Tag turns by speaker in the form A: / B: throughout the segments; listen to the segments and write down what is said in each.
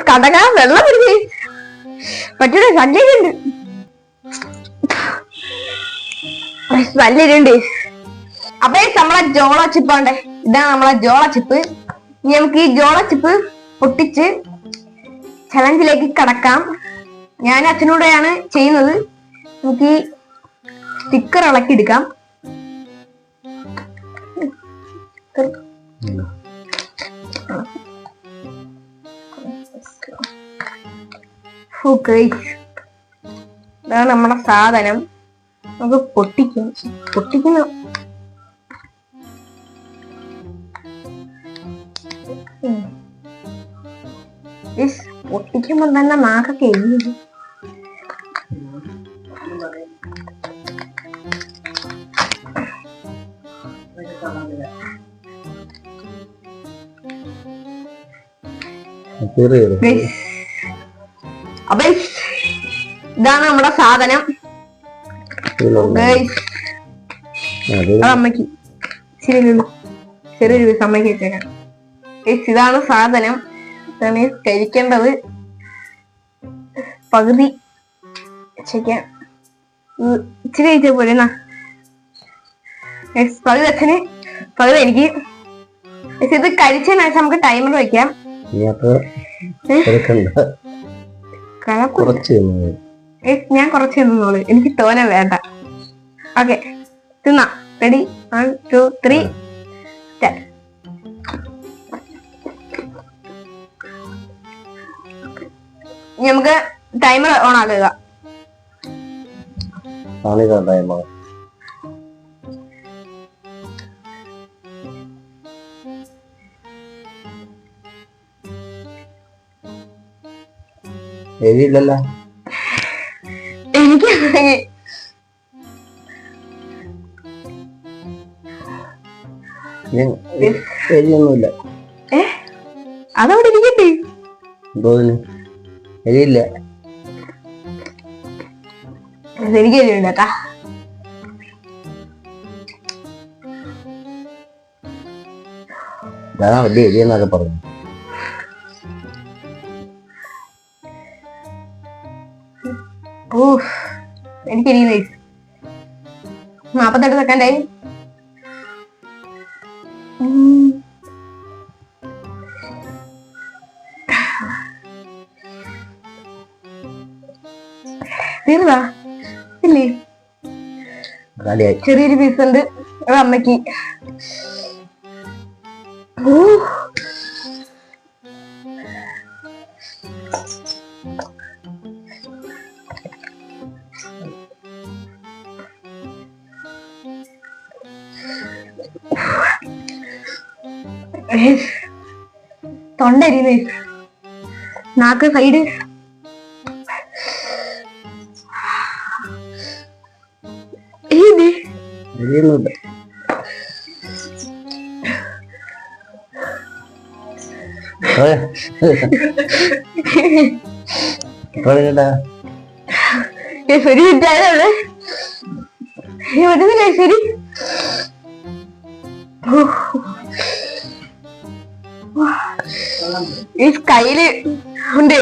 A: കടക വെള്ളം പിടിച്ച് പറ്റൂടെ സഞ്ചയുണ്ട് നല്ലുണ്ട്. അപ്പൊ നമ്മളെ ജോള ചിപ്പാണ്ടേ, ഇതാണ് നമ്മളെ ജോള ചിപ്പ്. ഇനി നമുക്ക് ഈ ജോള ചിപ്പ് പൊട്ടിച്ച് ചലഞ്ചിലേക്ക് കടക്കാം. ഞാൻ അച്ഛനോടെയാണ് ചെയ്യുന്നത്. നമുക്ക് ഈ സ്റ്റിക്കർ ഇളക്കി എടുക്കാം. ഇതാണ് നമ്മുടെ സാധനം. നമുക്ക് പൊട്ടിക്കുന്നു. പൊട്ടിക്കുമ്പോ തന്നെ നാക്കൊക്കെ എഴുതി. അപ്പൊ ഇതാണ് നമ്മുടെ സാധനം. അമ്മക്ക് ചെറിയൊരു പീസ് അമ്മയ്ക്ക് വെച്ചേക്കാം. ഇതാണ് സാധനം. ഇതാണ് കഴിക്കേണ്ടത്. പകുതി വെച്ചേക്കാം. ഇച്ചിരി കഴിച്ചാൽ പോലെ പകുതി അച്ഛന് പകുതി എനിക്ക്. ഇത് കഴിച്ചതിന് ശേഷം നമുക്ക് ടൈമർ വെക്കാം. ഞാൻ കുറച്ച് തിന്നോളൂ, എനിക്ക് തോനെ വേണ്ട. ഓക്കെ, തിന്നാ. റെഡി? 1 2 3 സ്റ്റാർട്ട്. നമുക്ക് ടൈമർ ഓൺ ആക്കുക.
B: എഴുതിയില്ലല്ലോ
A: എനിക്ക്.
B: എഴുതിയൊന്നുമില്ല.
A: അതവിടെ ഇരിക്കട്ടെ.
B: എഴുതിയില്ല.
A: എനിക്ക് എഴുതിണ്ടാ.
B: വലിയ എഴുതിയെന്നൊക്കെ പറഞ്ഞു.
A: എനിക്ക് 48 സെക്കൻഡായി. തീർന്നാ ഇല്ലേ? ചെറിയൊരു പീസ് ഉണ്ട് അമ്മക്ക്. തൊണ്ടരിയുന്നേ, നാക്ക് സൈഡ്. ശരി ഇട്ടാണ് ശരി. ഈ കയ്യില് ഉണ്ട്,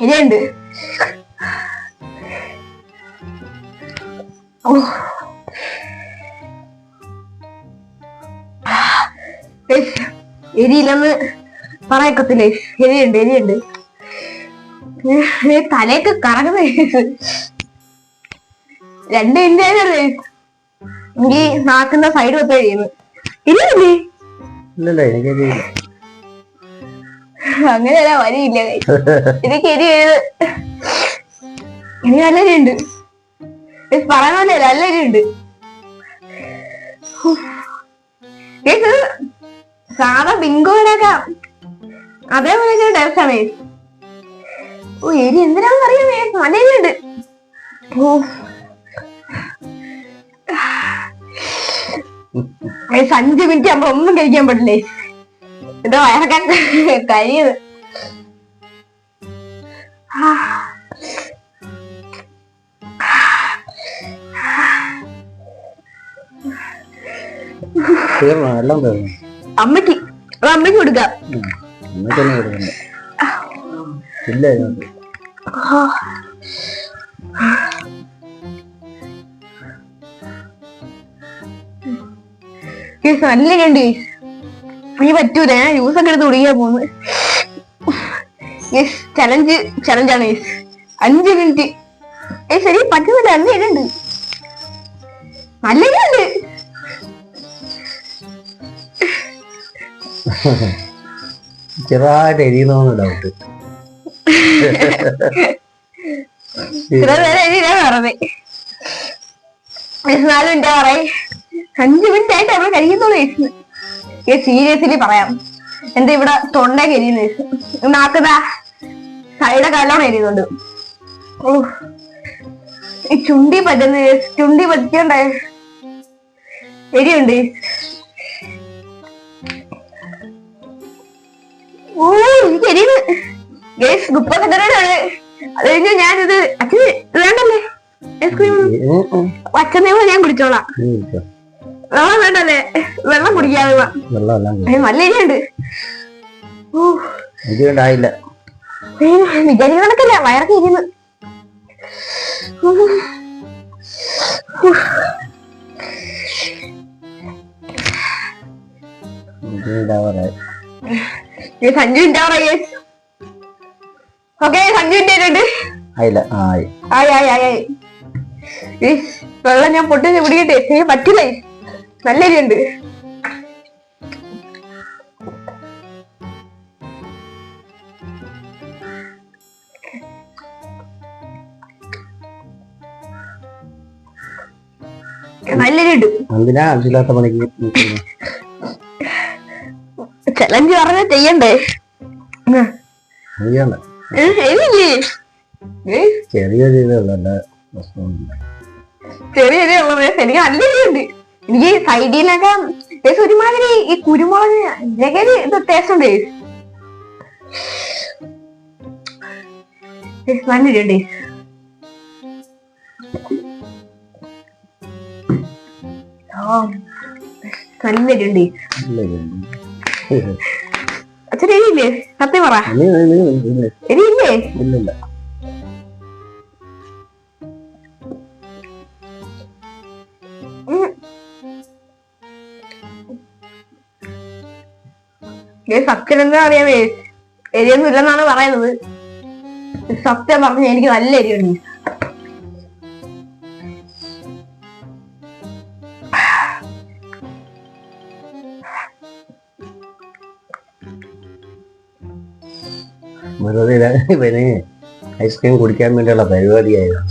A: ഇനിയുണ്ട്. എരിയില്ലെന്ന് പറയക്കത്തില്ലേ? എരിയുണ്ട്. തലയൊക്കെ കറങ്ങുന്ന 2 ഇന്ത്യയിലല്ലേ എനിക്ക് നാക്കുന്ന സൈഡ് വെച്ച് കഴിയുന്നു. ഇല്ലേ? അങ്ങനെയല്ല, വരിയില്ല. ഇതൊക്കെ എരിയുണ്ട്. ഇനി നല്ല എരിയുണ്ട്. പറയുന്ന പോലെ നല്ല എരിയുണ്ട്. സാധാ ബിങ്കോടൊക്കെ അതേപോലെ ടേസ്റ്റാണ്. എരി എന്തിനാന്ന് അറിയാമേ, നല്ല എരിയുണ്ട്. 5 മിനിറ്റ് ആകുമ്പോ ഒന്നും കഴിക്കാൻ പറ്റില്ലേ? എന്റെ വയറൊക്കെ കഴിയത്. അമ്മക്ക് അത് അമ്മയ്ക്ക് കൊടുക്കാം.
B: അമ്മയ്ക്കൊന്നും കൊടുക്കണ്ട. ഇല്ല ഇതിനകത്ത്.
A: നല്ല കണ്ട് നീ പറ്റൂല. ഞാൻ ജ്യൂസ് ഒക്കെ എടുത്ത് കുടിക്കാൻ പോകുന്നു. ചലഞ്ചാണ് 5 മിനിറ്റ്. ശരി പറ്റുന്നില്ല. നല്ല ഇടുണ്ട്. നല്ല ഇടുണ്ട്.
B: ചെറുതായിട്ട് എരിയുന്നോന്ന് ഡൗട്ട്.
A: പറഞ്ഞേ 4 മിനിറ്റാ പറയേ. 5 മിനിറ്റ് ആയിട്ട് നമ്മള് കഴിക്കുന്നുള്ളൂ. സീരിയസ്ലി പറയാം, എന്റെ ഇവിടെ തൊണ്ട കരിയുന്നു. നാക്കതാ സൈഡൊക്കെ നല്ലോണം എരിയുന്നുണ്ട്. ഓ ഈ ചുണ്ടി പറ്റിയോണ്ടേ എരിയുണ്ട്. ഓ എനിക്ക് എരിയുന്നു. 30 സെക്കൻഡാണ്. അത് കഴിഞ്ഞാൽ ഞാനിത് അച്ഛന് വേണ്ടല്ലേ ഐസ്ക്രീം? അച്ഛനേമോ ഞാൻ കുടിച്ചോളാം. വെള്ളം വേണ്ടല്ലേ? വെള്ളം കുടിക്കാതെ നല്ല എരിയുണ്ട്. വിചാരിക്കുന്ന കണക്കല്ല, വയറൊക്കെ ഇരിക്കുന്നു. സഞ്ജു ഉണ്ടാവാറേ. ഓക്കെ, സഞ്ജു ഉണ്ട്. വെള്ളം ഞാൻ പൊട്ടിച്ച് പിടിക്കട്ടെ. പറ്റില്ല, നല്ല എരിയുണ്ട്. നല്ലൊരു ചലഞ്ച് പറഞ്ഞ ചെയ്യണ്ടേ?
B: ചെറിയ
A: ചെറിയുള്ളത് എനിക്ക് നല്ല എരിയുണ്ട്. എനിക്ക് സൈഡിലൊക്കെ ഒരുമാതിരി ഈ കുരുമുളക് ജഗരി ഇത് ടേസ്റ്റ് ഉണ്ട്. നല്ല എരിയുണ്ട്. നല്ല എരിയുണ്ട്. അച്ഛൻ എരിയില്ലേ? സത്യം പറ, എരിയില്ലേ? സത്യം എന്താ അറിയാമേ, എരിയൊന്നും ഇല്ലെന്നാണ് പറയുന്നത്. സത്യം പറഞ്ഞ എനിക്ക് നല്ല എരിയുണ്ട്.
B: ഇവന് ഐസ്ക്രീം കുടിക്കാൻ വേണ്ടിയുള്ള പരിപാടിയായിരുന്നു.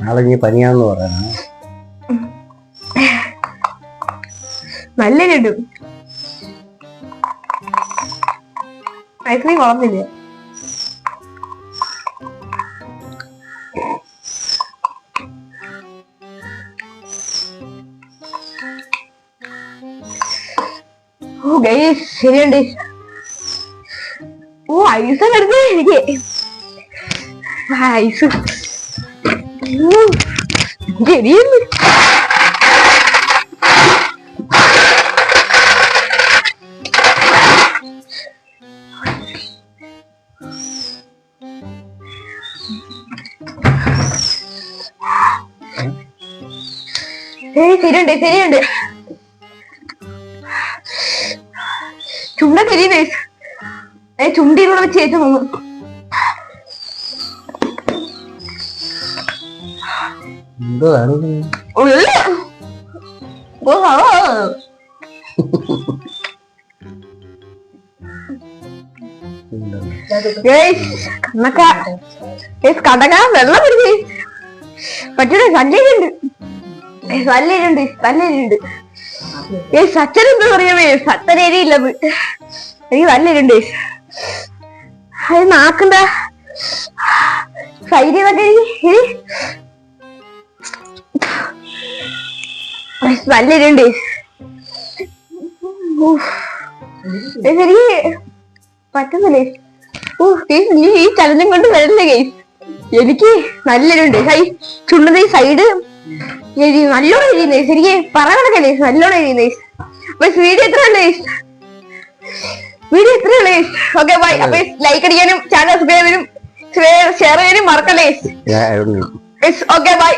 B: നാളെ നീ പനിയാന്ന് പറയണ.
A: നല്ല കിട്ടും. ഐസ്ക്രീം വളർന്നില്ലേ? ശരിയുണ്ട്. ഓ ഐസ് എടുത്ത് എനിക്ക് ഐസ് ശരിയുണ്ട്. ശരിയുണ്ട്. ചുണ്ടൊക്കെ എരിയുന്നേ. ചുണ്ടിലൂടെ വെച്ച് ഏറ്റു തോന്നും. കടക വെള്ളം പിടിച്ചേ പറ്റൂല. നല്ലുണ്ട്. സച്ചനെന്താ പറയാമേ, സച്ചനേരിയില്ലത് എനിക്ക് നല്ലുണ്ട്. അത് നാക്കെന്താ സൈഡിന്നൊക്കെ നല്ലുണ്ട്. എനിക്ക് പറ്റുന്നില്ലേ? ഈ ചലനം കൊണ്ട് വരല്ലേ ഗൈസ്. എനിക്ക് നല്ലൊരുണ്ട് ചുണ്ടത് സൈഡ് നല്ലോണം എഴുതി ശരിക്കും പറയാനൊക്കെ നല്ലോണം എഴുതി. അപ്പൊ വീഡിയോ എത്രയുണ്ട്? വീഡിയോ എത്രയുള്ളേ? Okay bye. അപ്പൊ ലൈക്ക് അടിക്കാനും ചാനൽ സബ്സ്ക്രൈബ് ചെയ്യാനും ഷെയർ ചെയ്യാനും മറക്കല്ലേ. Okay by.